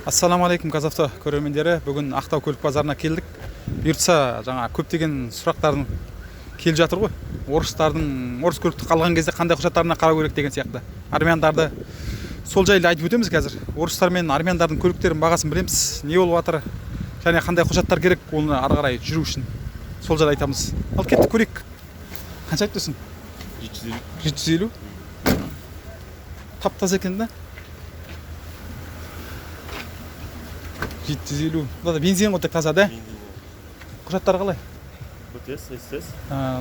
Ассаламу алейкум Казавто көрермендері. Бүгін Ақтау көлік базарына келдік. Бұйыртса жаңа көптеген сұрақтардың келіп жатыр ғой. Орыс көлікті қалған кезде қандай құжаттарына қарау керек деген сияқты. Армяндарды сол жайлы айтып өтеміз қазір. Орыстар мен армяндардың көліктерінің бағасын білеміз. Не болып жатыр және қандай құжаттар керек оны ары қарай жүру үшін. Сол жайлы айтамыз. Ал кеттік көрейік. Қанша айтып тұрсың? 750. Тап-таза екен да? 750. Бұда бензин ғой тек таза да? Құжаттары қалай?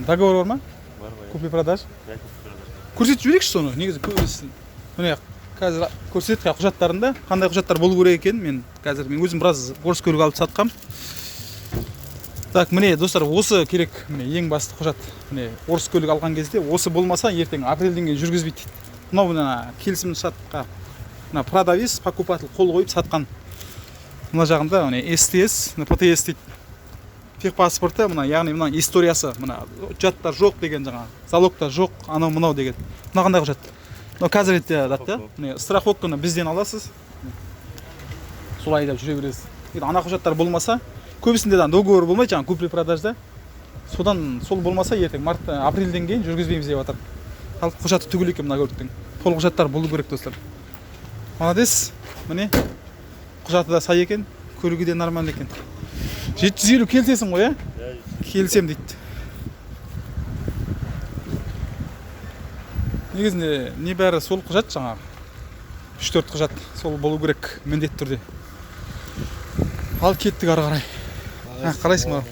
Договор бар ма? Бар. Купли-продаж? Көрсетіп жіберейікші соны. Негізі көбісін. Міне қазір көрсеттік құжаттарында қандай құжаттар болу керек екен. Мен өзім біраз орыс көлік алып сатқам. Так, міне достар, осы керек. Міне ең басты құжат. Міне орыс көлік алған кезде осы болмаса ертең апрельден кейін жүргізбейді. Мына келісімді шартқа продавец, покупатель қол қойып сатқан. Мына жағында СТС, ПТС дейді. Техпаспорты, яғни историясы, құжаттар жоқ деген жаңа, залогта жоқ, анау мынау деген. Мына қандай құжат? Қазір етті, страховканы бізден аласыз. Солай да жүре бересіз. Ана құжаттар болмаса, көбісінде договор болмайды, жаңа купли-продажда. Сол болмаса ертең апрельден кейін жүргізбейміз деп жатыр. Ал құжаты түгел екен мына көліктің. Толық құжаттар болу керек достар. Молодец. Міне құжаты да сай екен, көлігі де нормально екен. 750 келсесің ғой, келсем дейді. Негізінде не бәрі сол құжат жаңағы. 3-4 құжат сол болу керек міндетті түрде. Ал кеттік ары қарай. Қалайсың бар?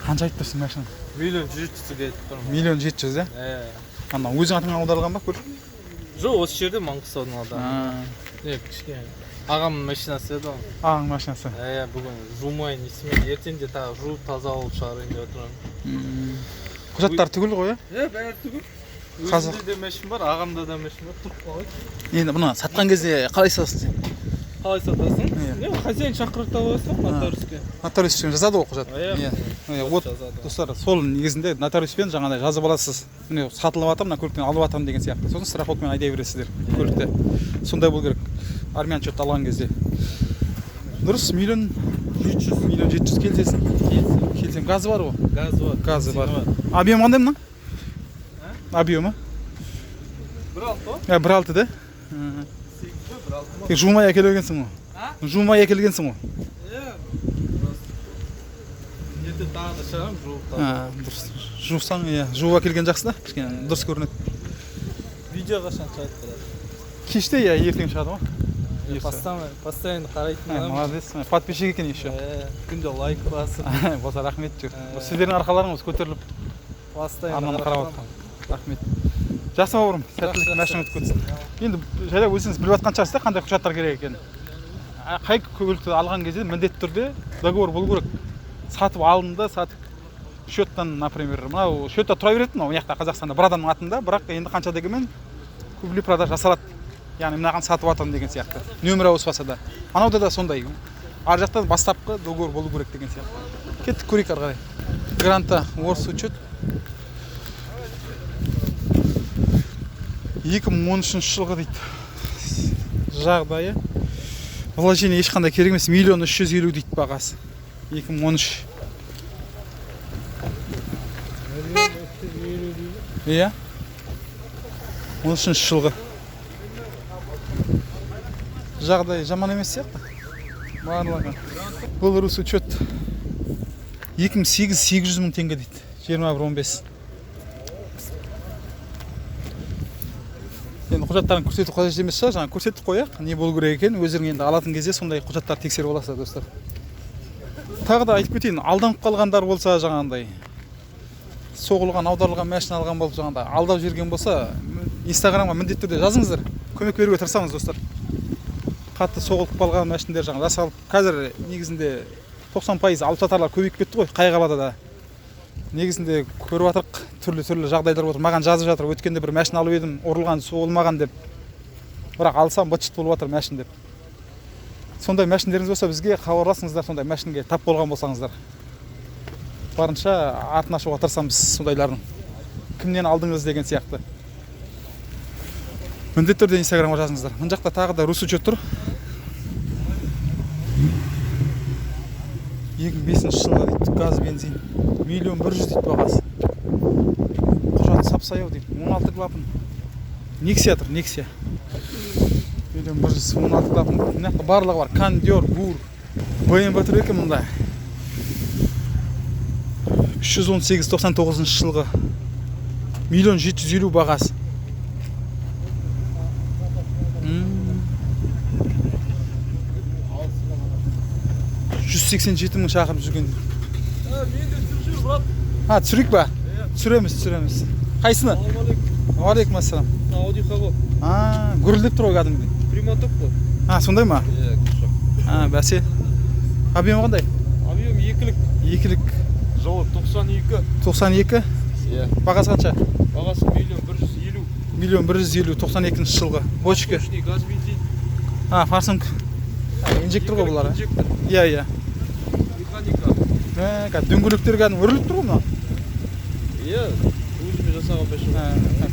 Қанша айтып тұрсың машина? 1.700.000 кетіп тұрмын. 1.700.000, Ана өзің атыңа аударылған ба көлік? Жоқ, осы жерде Маңғыстаудың ауданында. Кішкене. Ағамның машинасы еді ғой. Ағаң машинасы. Бүгін жумайын естімей, ертең де тағы жуып таза алып шығарайын деп отырмын. Құжаттар түгел ғой, бәрі түгел. Өзімде де машин бар, ағамда да машин бар, тұрып қалады. Енді бұны сатқан кезде қалай сатасың? Қалай сатасың? Хозяин шақырып табасың нотариуске. Нотариуспен жазады ғой құжат. Вот достар, сол негізінде нотариуспен жаңағыдай жазып аласыз. Міне сатылып жатыр, мына көліктен алып жатырмын деген сияқты. Сосын страховкамен айдай бересіздер көлікті. Сондай болу керек. Армян счет алған кезде. Дұрыс, 1.700.000 келсесің. Келсем, газы бар ғой? Газы бар. Объем қандай мына? Объемы? 1.6 ғой? 1.6 да? Жумай әкелгенсің ғой? Жумай әкелгенсің ғой? Ертең тағы да шығарам, жуып табам. Дұрыс. Жуықсаң, жуып әкелген жақсы да? Кішкене дұрыс көрінеді. Видео қашан шығады тұрады? Кеште, ертең шығады ғой? Постоянно қарайтын адам. Молодец, подписчик екен еще. Күнде лайк басып. Болса рахмет жүр. Сіздердің арқаларыңыз көтеріліп Постоянно қарап жатқан. Рахмет. Жақсы бауырым, сәттілік машина өтіп кетсін. Енді жайлап өзіңіз біліп жатқан шығарсыз, қандай құжаттар керек екен. Қай көлікті алған кезде міндетті түрде договор болу керек. Сатып алынды, сатып счеттан, например, мынау счетта тұра береді, мына жақта Қазақстанда бір адамның атында, бірақ енді қанша дегенмен купли-продаж жасалады. Яғни мынаған сатып жатырмын деген сияқты. Нөмірі ауыспаса да. Анауда да сондай. Ар жақта бастапқы договор болу керек деген сияқты. Кеттік көрейік ары қарай. Гранта орыс учет. 2013 жылғы дейді. Жағдайы. Вложение ешқандай керек емес. 1.350.000 дейді бағасы. 2013. Иә. 13 жылғы. Жағдай жаман емес сияқты. Барлығы. Бұл рус учет 2008 800 мың теңге дейді. 21.15. Енді құжаттарын көрсету қажет емес шығар, жаңа көрсеттік қояқ, не болу керек екен, өздерің енді алатын кезде сондай құжаттар тексеріп аласыздар достар. Тағы да айтып кетейін, алданып қалғандар болса жаңағындай соғылған, аударылған машина алған болып жаңағындай алдап жүрген болса, Инстаграмға міндетті түрде жазыңыздар. Көмек беруге тырысамыз достар. Қатты соғылып қалған машиналар жаңа жасалып, қазір негізінде 90% алып сатарлар көбейіп кетті ғой, қай қалада да. Негізінде көріп жатырық, түрлі жағдайлар отыр. Маған жазып жатыр, өткенде бір машина алып едім, ұрылған, соғылмаған деп. Бірақ алсам быт-шыт болып жатыр машина деп. Сондай машиналарыңыз болса бізге хабарласыңыздар, сондай машинаға тап болған болсаңыздар. Барынша артын ашуға тырысамыз сондайлардың. Кімнен алдыңыз деген сияқты. Міндетті түрде Инстаграмға жазыңыздар. Мына жақта тағы да рус учет тұр. 2005 жылға дейді газ бензин 1.100.000 дейді бағасы. Құжаты сапсаяу дейді. 16 клапан. Nexia тұр, Nexia. 1.100.000 16 клапан. Мына барлығы бар. Кондер, бур. BMW тұр екен мұнда. 318-99 жылғы 1.750.000 бағасы. 187 мың шақырып жүрген. Түсірейік ба? Түсіреміз. Қайсыны? Алейкум ассалам. Audi Q7. Гүрілдеп тұр ғой кәдімгідей. Приматок қой. Сондай ма? Бәсе. Объем қандай? Объем 2-лік. Жауап 92. 92? Бағасы қанша? Бағасы 1.150. 1.150, 92 жылғы. Бочка. Газ бензин. Форсунг. Инжектор ғой бұлар. Иә. Механика. Дөңгелектер кәдімгі үріліп тұр ғой мына. Иә. Өзіме жасаған бәші.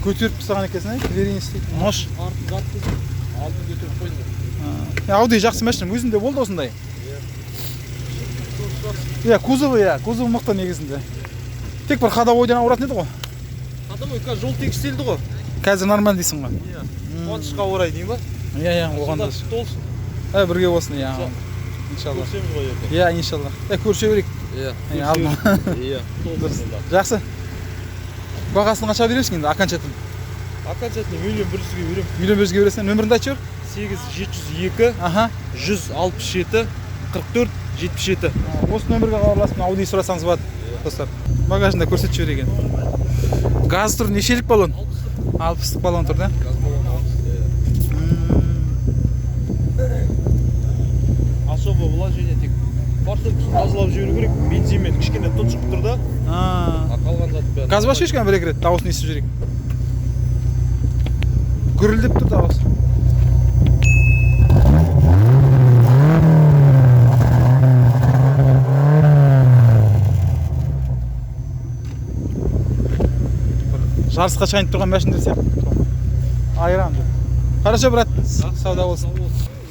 Көтеріп тастаған екенсің, кірерін істейді. Нош. Артын затты. Алдын көтеріп қойды. Audi жақсы машина, өзінде болды осындай. Кузовы мықты негізінде. Тек бір ходовойдан ауыратын еді ғой. Ходовой қазір жол тегістелді ғой. Қазір нормально дейсің ғой. Қуанышқа орай дейін ба? Оған да. Толсын. Бірге болсын, иншалла. Көрсеміз ғой ертең. Иншалла. Көрше берейік. Жақсы. Бағасын қанша бересің енді, окончательно? Окончательно 1.100.000-ге берем. 1.100.000-ге бересің, нөміріңді айтшы бер? 8702 167 44 77. Осы нөмірге хабарласып, Audi сұрасаңыз болады, достар. Багажында көрсетіп жібер екен. Газ тұр, нешелік баллон? 60-лық баллон тұр, да? Газ баллон 60. Особо вложение тек форсункасын тазалап жіберу керек. Бензинмен кішкене тұншық тұр да. Қалған заты бәрі. Газ башы ешкен бір рет, дауысын естіп жүрейік. Гүрілдеп тұр дауыс. Жарысқа шайынып тұрған мәшіндер сияқты. Айранды. Қараша, брат, сауда болсын.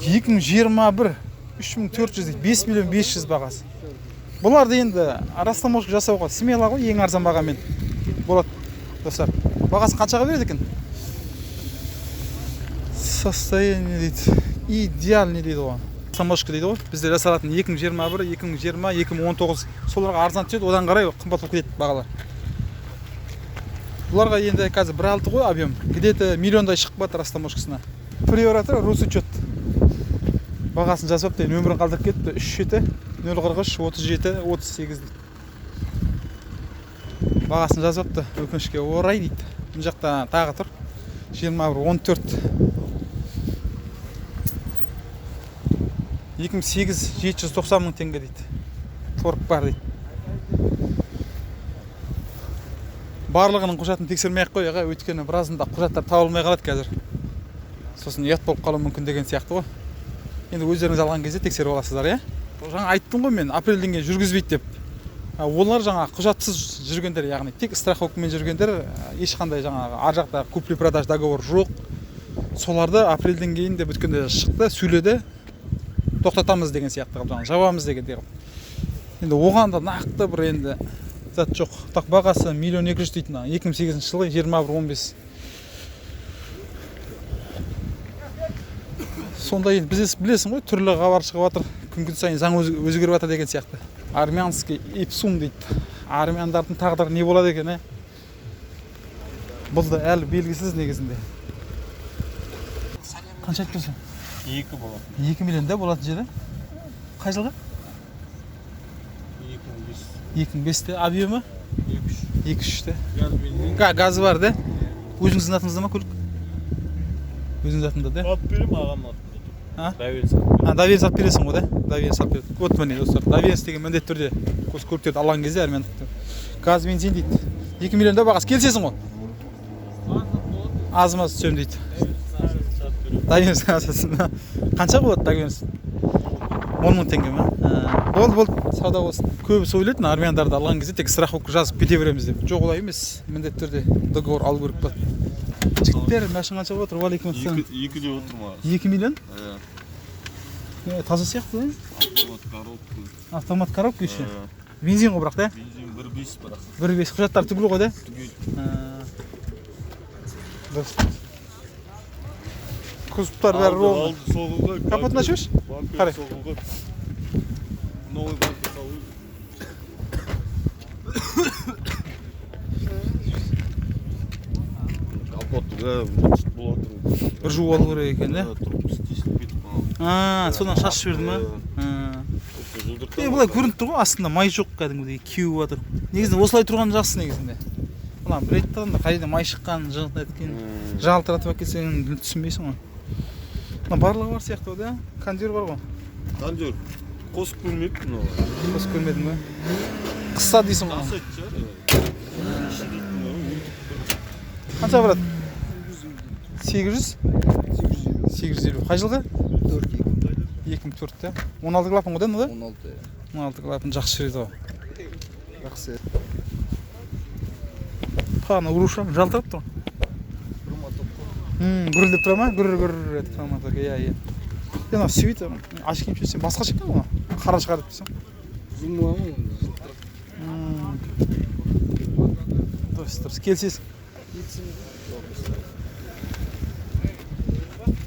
2021 3400 5.500.000 бағасы. Бұларды енді растаможка жасауға смело ғой, ең арзан бағамен болады, достар. Бағасы қаншаға береді екен? Состояние дейді. Идеальный дейді ғой. Растаможка дейді ғой. Бізде жасалатын 2021, 2020, 2019 соларға арзан түседі, одан қарай қымбат болып кетеді бағалар. Бұларға енді қазір 1.6 ғой объем. Где-то миллиондай шығып батыр растаможкасына. Приоратор Русучет. Бағасын жазып дейін, өмірін қалдырып кетті. 37, 043, 37, 38 дейді. Бағасын жазыпты, өкінішке орай дейді. Бұл жақта тағы тұр. 21, 14. 2008 790 мың теңге дейді. Торг бар дейді. Барлығының құжатын тексермей-ақ қой, өйткені біразында құжаттар табылмай қалады қазір. Сосын ұят болып қалуы мүмкін деген сияқты ғой. Енді өздеріңіз алған кезде тексеріп аласыздар, иә? Жаңа айттым ғой мен, апрельден кейін жүргізбейді деп. Олар жаңа құжатсыз жүргендер, яғни тек страховкамен жүргендер, ешқандай жаңа ар жақта купли-продаж договор жоқ. Соларды апрельден кейін де бүткенде шықты, сөйледі, тоқтатамыз деген сияқты қылып, жаңа жабамыз деген. Енді оған да нақты бір енді зат жоқ. Так бағасы 1.200.000 дейтін, 2008 жылы 21-15. Сонда енді білесің ғой, түрлі хабар шығып жатыр. Күн сайын заң өзгеріп жатыр деген сияқты. Армянский ипсум дейді. Армяндардың тағдыры не болады екен, Бұл да әлі белгісіз негізінде. Қанша айтып тұрсың? 2 болады. 2 миллион да болатын жері. Қай жылғы? 2005-те. Объемы? 2-3-те. Газы бар да? Өзіңіздің атыңызда ма көлік? Өзіңіз атында да? Ат берем, ағамның атында. Давен салып бересің ғой, да? Давен салып береді. Вот міне, достар, давен деген міндетті түрде көліктерді алған кезде армяндықтар. Газ бензин дейді. 2 миллионда бағасы келсесің ғой? Азымаз түсем дейді. Давен саласың. Қанша болады давен? 10 мың теңге ма? Болды, сауда болсын. Көбісі ойлайтын армяндарды алған кезде тек страховка жазып кете береміз деп. Жоқ, олай емес. Міндетті түрде договор алу керек болады. Жігіттер, машин қанша отыр? Валейкум ассалам. 2 деп отыр ма? 2 миллион? Таза сияқты, да? Автомат коробка. Автомат коробка еще. Бензин ғой бірақ, да? Бензин 1.5 бірақ. 1.5 құжаттар түгел ғой, да? Түгел. Дұрыс. Кузовтар бәрі ровно. Алды соғылған. Капотын ашып, Қарай. Соғылған. Новый бампер салу. Капотыға болады. бір жуып алу керек екен, да? Трубкасы тесіліп кетіп қалған. Содан шашып жіберді ма? Бұлай көрініп тұр ғой, астында май жоқ кәдімгідей, кеуіп жатыр. Негізінде осылай тұрған жақсы негізінде. Мына біледі да, қайда май шыққан, жалтыратып әкелсең түсінбейсің ғой. Мына барлығы бар сияқты ғой, да? Кондер бар ғой. Кондер қосып көрмепті мынау. Қосып көрмедің ба? Қысса дейсің ғой. Қанша барады? 800? 850. Қай жылғы? 2004, да? 16 клапан ғой, да? 16 клапан жақсы жүреді ғой. Жақсы. Қаны ұрушам, жалтырап тұр. Гүрілдеп тұра ма? Гүр-гүр етіп тұра ма? Иә. Енді сөйті, ашық киім шешсен, басқа шеккен ғой? Қара шығарып дейсің? Дұрыс, келсесің.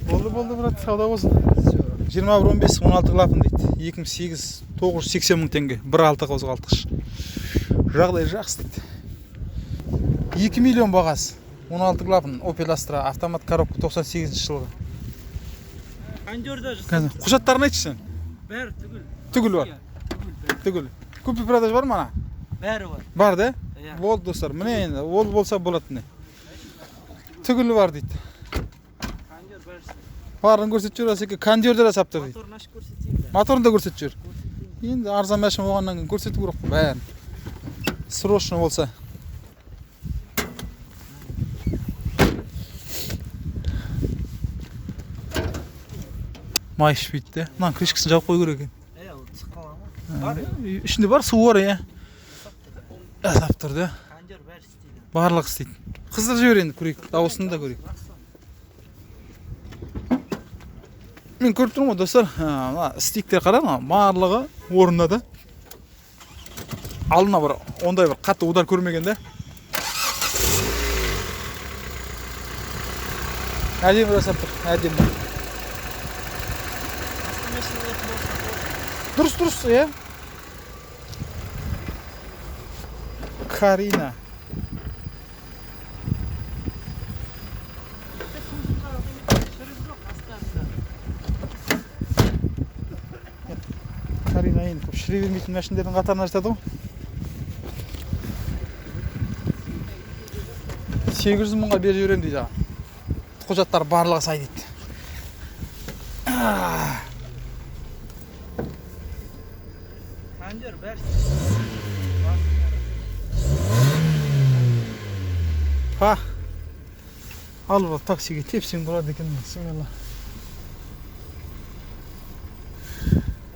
Болды, брат, сауда болсын. 21-15, 16 клапан дейді. 2008, 980 мың теңге. 1.6 қозғалтқыш. Жағдай жақсы дейді. 2 миллион бағасы. 16 клапан, Opel Astra, автомат коробка 98 жылғы. Кондерда құжаттарын айтшы сен. бәрі түгіл. Түгіл бар. Түгіл. Купи продаж бар ма? Бәрі бар. Бар, да? Болды, достар. Міне енді, ол болса болады не. Түгіл бар дейді. Кондер бәрісі. Барын көрсетіп жүр, әсеке кондерді де саптыр дейді. Моторын ашып көрсетейін. Моторын да көрсетіп жүр. Енді арзан машина болғаннан кейін көрсету керек қой бәрін. Срочно болса. Май ішпейді де. Мынаның крышкасын жауып қою керек екен. Ол сыққала ма? Ішінде бар, су бар, иә. Сап тұр, да. Кондер бәрі істейді. Барлық істейді. Қыздырып жібер енді, көрейік. Дауысын да көрейік. Мен көріп тұрмын ғой, достар. Стиктер қара, барлығы орында да. Алдына бір, ондай бір қатты удар көрмеген да. Әдемі жасап тұр, әдемі. Дұрыс, иә. Карина. Карина енді көп шіре бермейтін машиналардың қатарына жатады ғой. 800 мыңға беріп жіберем дейді. Құжаттар барлығы сай дейді. Кондер бәрі Алып таксиге тепсең болады екен. Сыңғырла.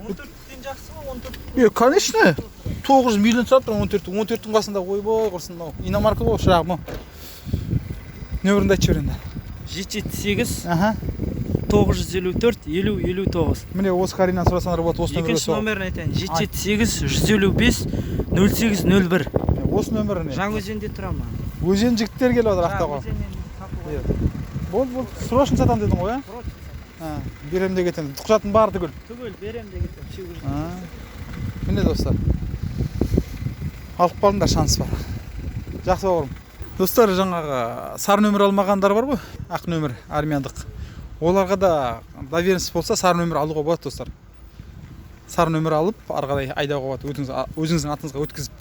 14-тен жақсы ма? 14? Конечно. 900 миллион сатып тұр 14-тің қасында ойбой құрсын. Иномарка ғой шырағым. Нөмірінде айтып жібер енді. 778 954 5059. Міне осы Каринаны сұрасаңдар болады, осы нөмірге Екінші номерін айтайын. 778 155 0801. Осы нөміріне. Жаңаөзенде тұрамын. Өзен жігіттер келіп отыр ақтауға. Болды, срочно сатам дедің ғой, а? Берем де кетем. Құжатың бар түгіл. Түгіл, берем де кетем. Міне достар. Алып қалыңдар, шанс бар. Жақсы бауырым. Достар, жаңағы сары нөмір алмағандар бар ғой, ақ нөмір, армияндық. Оларға да доверенность болса, сары нөмір алуға болады, достар. Сары нөмір алып, арғарай айдауға болады, өзіңіздің атыңызға өткізіп.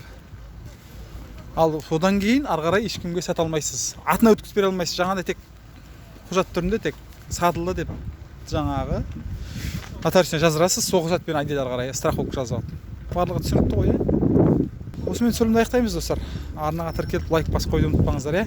Ал содан кейін арғарай ешкімге сата алмайсыз. Атына өткізіп бере алмайсыз. Жаңағыдай тек құжат түрінде тек сатылды деп жаңағы нотариусіне жаздырасыз, сол құжатпен айдайды арғарай, страховка жазып алып. Барлығы түсінікті ғой, иә? Осымен түсірілімді аяқтаймыз, достар. Арнаға тіркеліп лайк басып қойды ұмытпаңыздар, иә?